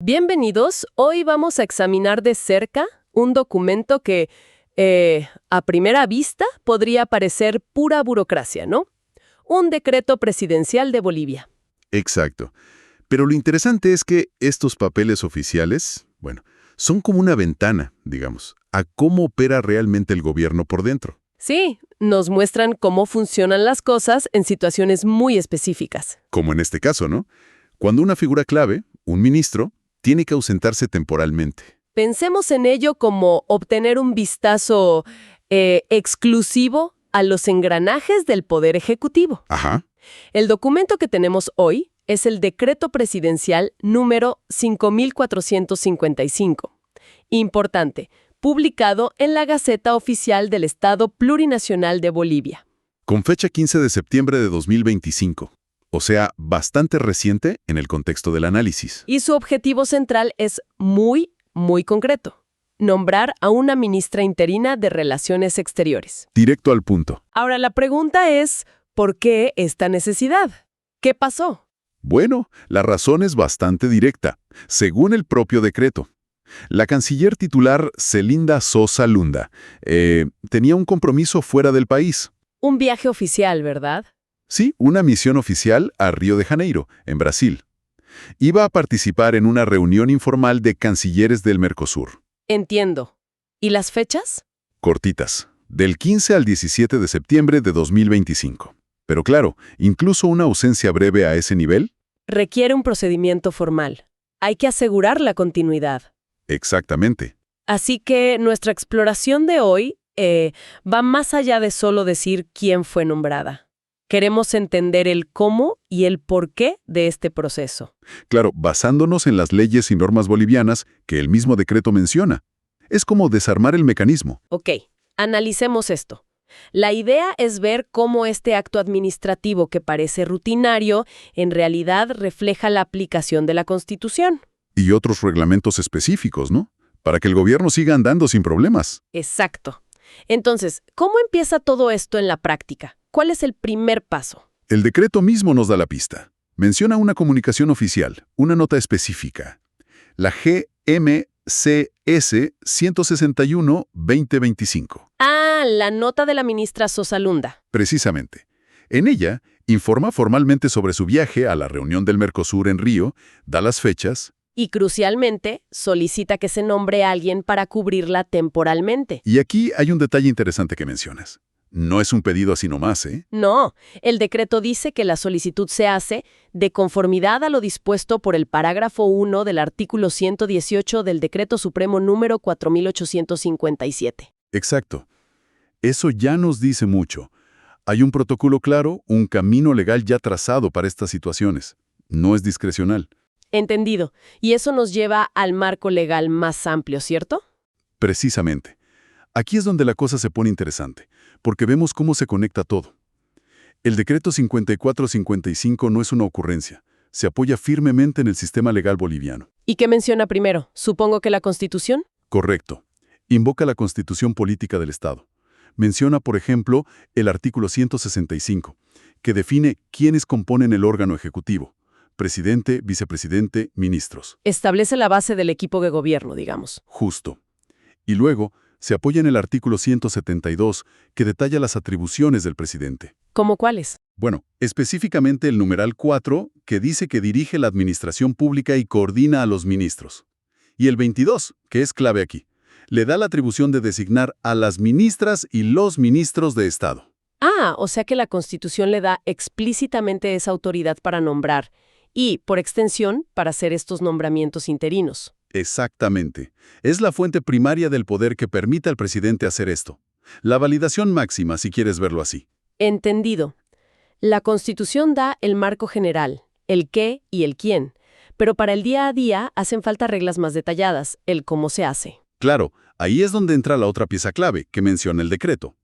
Bienvenidos. Hoy vamos a examinar de cerca un documento que, a primera vista, podría parecer pura burocracia, ¿no? Un decreto presidencial de Bolivia. Exacto. Pero lo interesante es que estos papeles oficiales, son como una ventana, digamos, a cómo opera realmente el gobierno por dentro. Sí, nos muestran cómo funcionan las cosas en situaciones muy específicas. Como en este caso, ¿no? Cuando una figura clave, un ministro, tiene que ausentarse temporalmente. Pensemos en ello como obtener un vistazo exclusivo a los engranajes del Poder Ejecutivo. Ajá. El documento que tenemos hoy es el Decreto Presidencial número 5455. Importante, publicado en la Gaceta Oficial del Estado Plurinacional de Bolivia. Con fecha 15 de septiembre de 2025. O sea, bastante reciente en el contexto del análisis. Y su objetivo central es muy concreto: nombrar a una ministra interina de Relaciones Exteriores. Directo al punto. Ahora, la pregunta es, ¿por qué esta necesidad? ¿Qué pasó? Bueno, la razón es bastante directa, según el propio decreto. La canciller titular Celinda Sosa Lunda tenía un compromiso fuera del país. Un viaje oficial, ¿verdad? Sí, una misión oficial a Río de Janeiro, en Brasil. Iba a participar en una reunión informal de cancilleres del Mercosur. Entiendo. ¿Y las fechas? Cortitas, del 15 al 17 de septiembre de 2025. Pero claro, incluso una ausencia breve a ese nivel. Requiere un procedimiento formal. Hay que asegurar la continuidad. Exactamente. Así que nuestra exploración de hoy va más allá de solo decir quién fue nombrada. Queremos entender el cómo y el por qué de este proceso. Claro, basándonos en las leyes y normas bolivianas que el mismo decreto menciona. Es como desarmar el mecanismo. Ok, analicemos esto. La idea es ver cómo este acto administrativo que parece rutinario en realidad refleja la aplicación de la Constitución. Y otros reglamentos específicos, ¿no? Para que el gobierno siga andando sin problemas. Exacto. Entonces, ¿cómo empieza todo esto en la práctica? ¿Cuál es el primer paso? El decreto mismo nos da la pista. Menciona una comunicación oficial, una nota específica. La GMCS 161-2025. Ah, la nota de la ministra Sosa Lunda. Precisamente. En ella, informa formalmente sobre su viaje a la reunión del Mercosur en Río, da las fechas. Y crucialmente, solicita que se nombre a alguien para cubrirla temporalmente. Y aquí hay un detalle interesante que mencionas. No es un pedido así nomás, ¿eh? No, el decreto dice que la solicitud se hace de conformidad a lo dispuesto por el parágrafo 1 del artículo 118 del Decreto Supremo número 4857. Exacto. Eso ya nos dice mucho. Hay un protocolo claro, un camino legal ya trazado para estas situaciones. No es discrecional. Entendido. Y eso nos lleva al marco legal más amplio, ¿cierto? Precisamente. Aquí es donde la cosa se pone interesante, porque vemos cómo se conecta todo. El decreto 5455 no es una ocurrencia. Se apoya firmemente en el sistema legal boliviano. ¿Y qué menciona primero? Supongo que la Constitución. Correcto. Invoca la Constitución Política del Estado. Menciona, por ejemplo, el artículo 165, que define quiénes componen el órgano ejecutivo: presidente, vicepresidente, ministros. Establece la base del equipo de gobierno, digamos. Justo. Y luego se apoya en el artículo 172, que detalla las atribuciones del presidente. ¿Cómo cuáles? Bueno, específicamente el numeral 4, que dice que dirige la administración pública y coordina a los ministros. Y el 22, que es clave aquí, le da la atribución de designar a las ministras y los ministros de Estado. Ah, o sea que la Constitución le da explícitamente esa autoridad para nombrar y, por extensión, para hacer estos nombramientos interinos. Exactamente. Es la fuente primaria del poder que permite al presidente hacer esto. La validación máxima, si quieres verlo así. Entendido. La Constitución da el marco general, el qué y el quién, pero para el día a día hacen falta reglas más detalladas, el cómo se hace. Claro, ahí es donde entra la otra pieza clave que menciona el decreto.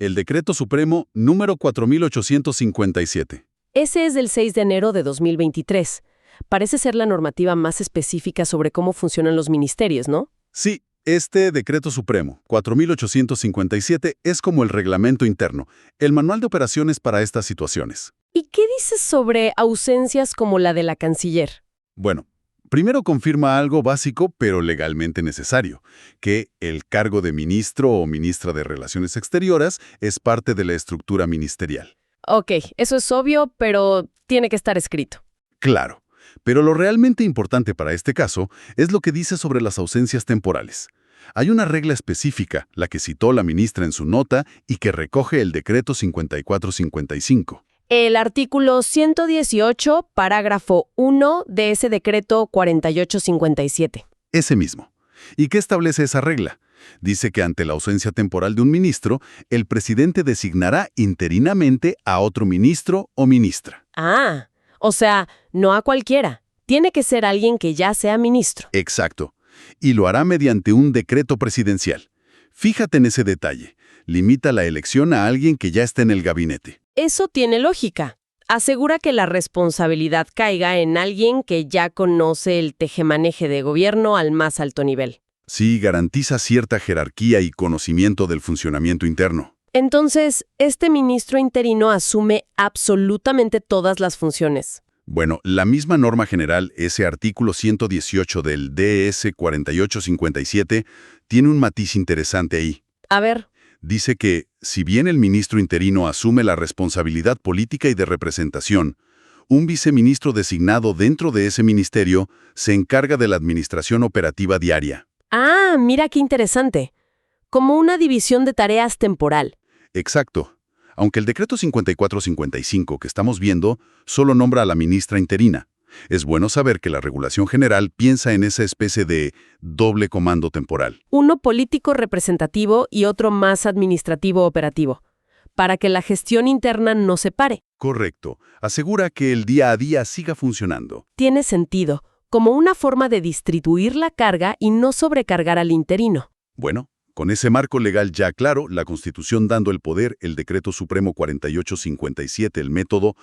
El Decreto Supremo número 4857. Ese es del 6 de enero de 2023. Parece ser la normativa más específica sobre cómo funcionan los ministerios, ¿no? Sí, este Decreto Supremo 4857 es como el reglamento interno, el manual de operaciones para estas situaciones. ¿Y qué dices sobre ausencias como la de la canciller? Bueno, Primero confirma algo básico pero legalmente necesario, que el cargo de ministro o ministra de Relaciones Exteriores es parte de la estructura ministerial. Ok, eso es obvio, pero tiene que estar escrito. Claro, pero lo realmente importante para este caso es lo que dice sobre las ausencias temporales. Hay una regla específica, la que citó la ministra en su nota y que recoge el decreto 5455. El artículo 118, parágrafo 1 de ese decreto 4857. Ese mismo. ¿Y qué establece esa regla? Dice que ante la ausencia temporal de un ministro, el presidente designará interinamente a otro ministro o ministra. Ah, o sea, no a cualquiera. Tiene que ser alguien que ya sea ministro. Exacto. Y lo hará mediante un decreto presidencial. Fíjate en ese detalle. Limita la elección a alguien que ya está en el gabinete. Eso tiene lógica. Asegura que la responsabilidad caiga en alguien que ya conoce el tejemaneje de gobierno al más alto nivel. Sí, garantiza cierta jerarquía y conocimiento del funcionamiento interno. Entonces, este ministro interino asume absolutamente todas las funciones. Bueno, la misma norma general, ese artículo 118 del DS 4857, tiene un matiz interesante ahí. A ver. Dice que, si bien el ministro interino asume la responsabilidad política y de representación, un viceministro designado dentro de ese ministerio se encarga de la administración operativa diaria. Ah, mira qué interesante. Como una división de tareas temporal. Exacto. Aunque el decreto 5455 que estamos viendo solo nombra a la ministra interina, es bueno saber que la regulación general piensa en esa especie de doble comando temporal. Uno político representativo y otro más administrativo operativo, para que la gestión interna no se pare. Correcto. Asegura que el día a día siga funcionando. Tiene sentido, como una forma de distribuir la carga y no sobrecargar al interino. Bueno, con ese marco legal ya claro, la Constitución dando el poder, el Decreto Supremo 4857, el método,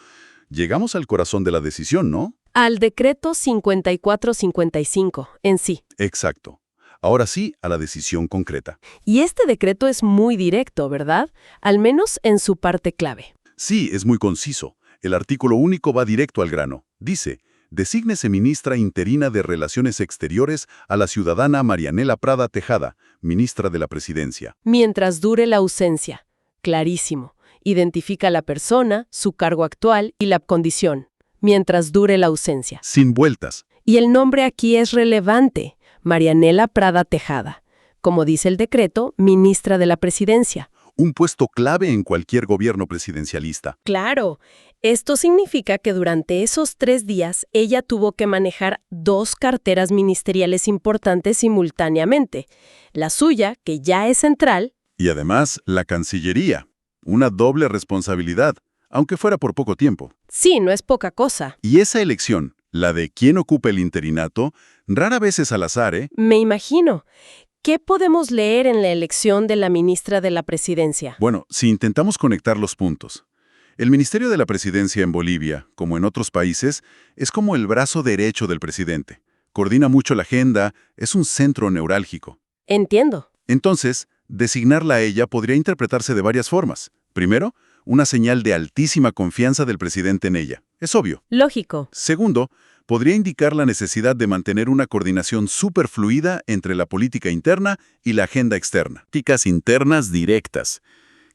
llegamos al corazón de la decisión, ¿no? Al decreto 5455 en sí. Exacto. Ahora sí, a la decisión concreta. Y este decreto es muy directo, ¿verdad? Al menos en su parte clave. Sí, es muy conciso. El artículo único va directo al grano. Dice, desígnese ministra interina de Relaciones Exteriores a la ciudadana Marianela Prada Tejada, ministra de la Presidencia. Mientras dure la ausencia. Clarísimo. Identifica la persona, su cargo actual y la condición. Mientras dure la ausencia. Sin vueltas. Y el nombre aquí es relevante. Marianela Prada Tejada. Como dice el decreto, ministra de la Presidencia. Un puesto clave en cualquier gobierno presidencialista. Claro. Esto significa que durante esos 3 días ella tuvo que manejar 2 carteras ministeriales importantes simultáneamente. La suya, que ya es central. Y además, la Cancillería. Una doble responsabilidad, aunque fuera por poco tiempo. Sí, no es poca cosa. Y esa elección, la de quién ocupa el interinato, rara vez es al azar, ¿eh? Me imagino. ¿Qué podemos leer en la elección de la ministra de la Presidencia? Bueno, si intentamos conectar los puntos. El Ministerio de la Presidencia en Bolivia, como en otros países, es como el brazo derecho del presidente. Coordina mucho la agenda, es un centro neurálgico. Entiendo. Entonces, designarla a ella podría interpretarse de varias formas. Primero, una señal de altísima confianza del presidente en ella. Es obvio. Lógico. Segundo, podría indicar la necesidad de mantener una coordinación superfluida entre la política interna y la agenda externa. Políticas internas directas.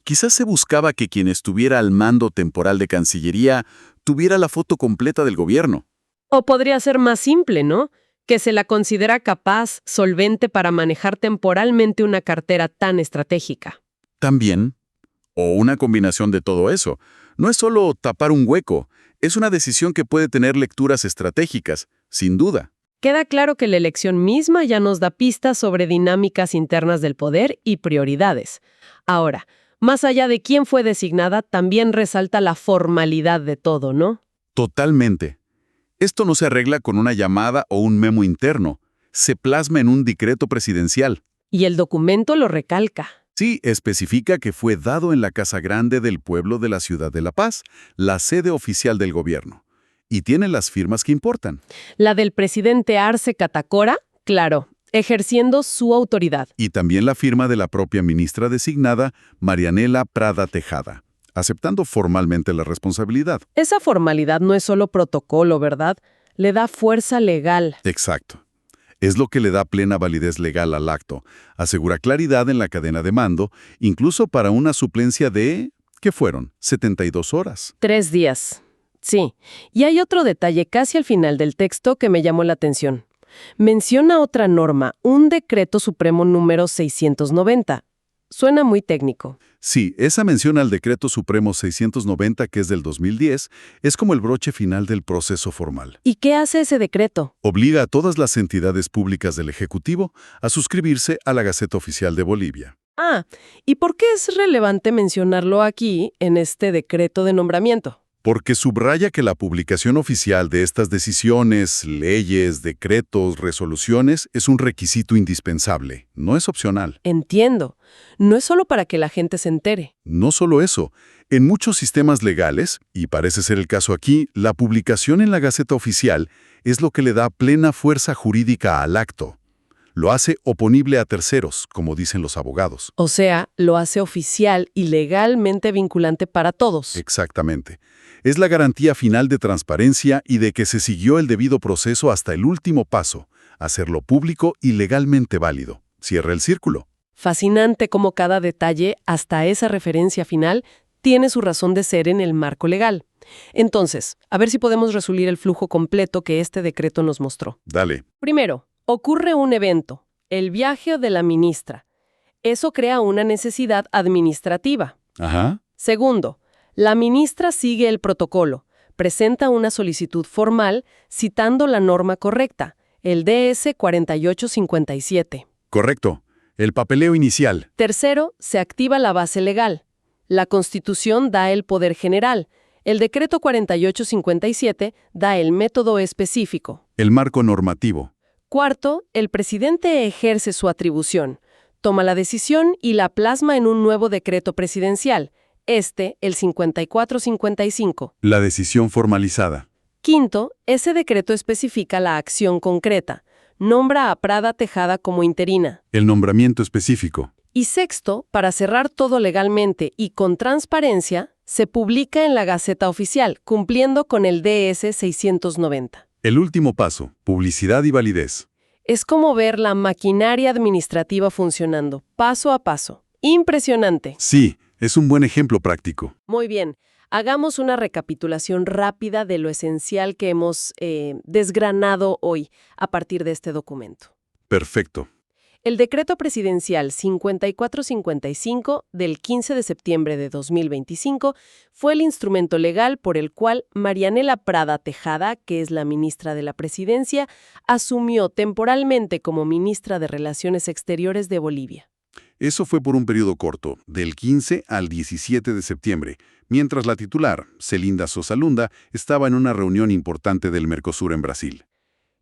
Quizás se buscaba que quien estuviera al mando temporal de Cancillería tuviera la foto completa del gobierno. O podría ser más simple, ¿no? Que se la considera capaz, solvente para manejar temporalmente una cartera tan estratégica. También, o una combinación de todo eso. No es solo tapar un hueco, es una decisión que puede tener lecturas estratégicas, sin duda. Queda claro que la elección misma ya nos da pistas sobre dinámicas internas del poder y prioridades. Ahora, más allá de quién fue designada, también resalta la formalidad de todo, ¿no? Totalmente. Esto no se arregla con una llamada o un memo interno. Se plasma en un decreto presidencial. Y el documento lo recalca. Sí, especifica que fue dado en la Casa Grande del Pueblo de la Ciudad de La Paz, la sede oficial del gobierno. Y tiene las firmas que importan. La del presidente Arce Catacora, claro, ejerciendo su autoridad. Y también la firma de la propia ministra designada, Marianela Prada Tejada, aceptando formalmente la responsabilidad. Esa formalidad no es solo protocolo, ¿verdad? Le da fuerza legal. Exacto. Es lo que le da plena validez legal al acto. Asegura claridad en la cadena de mando, incluso para una suplencia de, ¿qué fueron? 72 horas. 3 días. Sí. Y hay otro detalle casi al final del texto que me llamó la atención. Menciona otra norma, un decreto supremo número 690. Suena muy técnico. Sí, esa mención al Decreto Supremo 690, que es del 2010, es como el broche final del proceso formal. ¿Y qué hace ese decreto? Obliga a todas las entidades públicas del Ejecutivo a suscribirse a la Gaceta Oficial de Bolivia. Ah, ¿y por qué es relevante mencionarlo aquí, en este decreto de nombramiento? Porque subraya que la publicación oficial de estas decisiones, leyes, decretos, resoluciones es un requisito indispensable, no es opcional. Entiendo. No es solo para que la gente se entere. No solo eso, en muchos sistemas legales, y parece ser el caso aquí, la publicación en la Gaceta Oficial es lo que le da plena fuerza jurídica al acto. Lo hace oponible a terceros, como dicen los abogados. O sea, lo hace oficial y legalmente vinculante para todos. Exactamente. Es la garantía final de transparencia y de que se siguió el debido proceso hasta el último paso, hacerlo público y legalmente válido. Cierra el círculo. Fascinante cómo cada detalle, hasta esa referencia final, tiene su razón de ser en el marco legal. Entonces, a ver si podemos resumir el flujo completo que este decreto nos mostró. Dale. Primero, ocurre un evento, el viaje de la ministra. Eso crea una necesidad administrativa. Ajá. Segundo, la ministra sigue el protocolo, presenta una solicitud formal citando la norma correcta, el DS 4857. Correcto. El papeleo inicial. Tercero, se activa la base legal. La Constitución da el poder general. El decreto 4857 da el método específico. El marco normativo. Cuarto, el presidente ejerce su atribución, toma la decisión y la plasma en un nuevo decreto presidencial, el 5455. La decisión formalizada. Quinto, ese decreto especifica la acción concreta, nombra a Prada Tejada como interina. El nombramiento específico. Y sexto, para cerrar todo legalmente y con transparencia, se publica en la Gaceta Oficial, cumpliendo con el DS 690. El último paso, publicidad y validez. Es como ver la maquinaria administrativa funcionando, paso a paso. Impresionante. Sí, es un buen ejemplo práctico. Muy bien, hagamos una recapitulación rápida de lo esencial que hemos desgranado hoy a partir de este documento. Perfecto. El Decreto Presidencial 5455 del 15 de septiembre de 2025 fue el instrumento legal por el cual Marianela Prada Tejada, que es la ministra de la Presidencia, asumió temporalmente como ministra de Relaciones Exteriores de Bolivia. Eso fue por un periodo corto, del 15 al 17 de septiembre, mientras la titular, Celinda Sosa Lunda, estaba en una reunión importante del Mercosur en Brasil.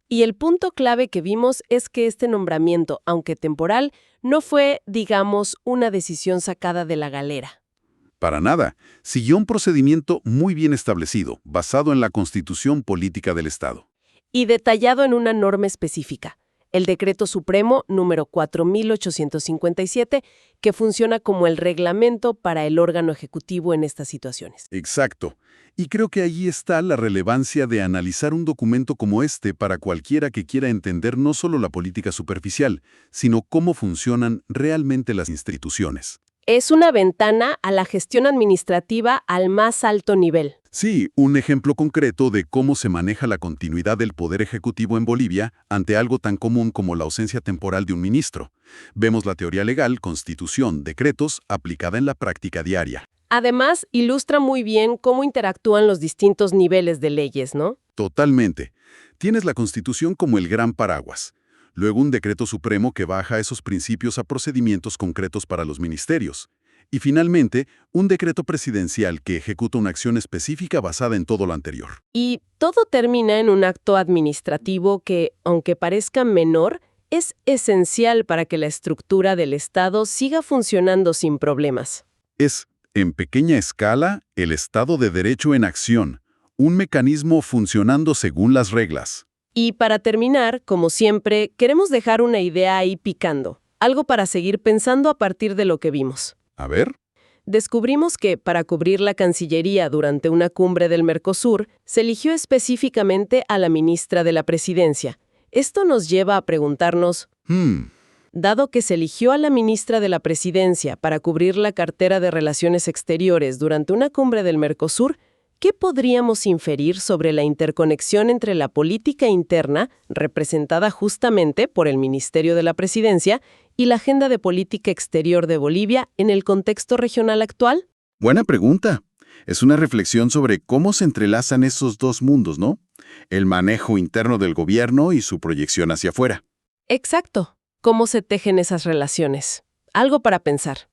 Y el punto clave que vimos es que este nombramiento, aunque temporal, no fue, digamos, una decisión sacada de la galera. Para nada, siguió un procedimiento muy bien establecido, basado en la Constitución Política del Estado. Y detallado en una norma específica, el Decreto Supremo número 4857, que funciona como el reglamento para el órgano ejecutivo en estas situaciones. Exacto. Y creo que allí está la relevancia de analizar un documento como este para cualquiera que quiera entender no solo la política superficial, sino cómo funcionan realmente las instituciones. Es una ventana a la gestión administrativa al más alto nivel. Sí, un ejemplo concreto de cómo se maneja la continuidad del poder ejecutivo en Bolivia ante algo tan común como la ausencia temporal de un ministro. Vemos la teoría legal, constitución, decretos, aplicada en la práctica diaria. Además, ilustra muy bien cómo interactúan los distintos niveles de leyes, ¿no? Totalmente. Tienes la Constitución como el gran paraguas. Luego un decreto supremo que baja esos principios a procedimientos concretos para los ministerios. Y finalmente, un decreto presidencial que ejecuta una acción específica basada en todo lo anterior. Y todo termina en un acto administrativo que, aunque parezca menor, es esencial para que la estructura del Estado siga funcionando sin problemas. Es, en pequeña escala, el Estado de Derecho en acción, un mecanismo funcionando según las reglas. Y para terminar, como siempre, queremos dejar una idea ahí picando, algo para seguir pensando a partir de lo que vimos. A ver. descubrimos que, para cubrir la Cancillería durante una cumbre del Mercosur, se eligió específicamente a la ministra de la Presidencia. Esto nos lleva a preguntarnos, dado que se eligió a la ministra de la Presidencia para cubrir la cartera de Relaciones Exteriores durante una cumbre del Mercosur, ¿qué podríamos inferir sobre la interconexión entre la política interna, representada justamente por el Ministerio de la Presidencia, y la agenda de política exterior de Bolivia en el contexto regional actual? Buena pregunta. Es una reflexión sobre cómo se entrelazan esos dos mundos, ¿no? El manejo interno del gobierno y su proyección hacia afuera. Exacto. ¿Cómo se tejen esas relaciones? Algo para pensar.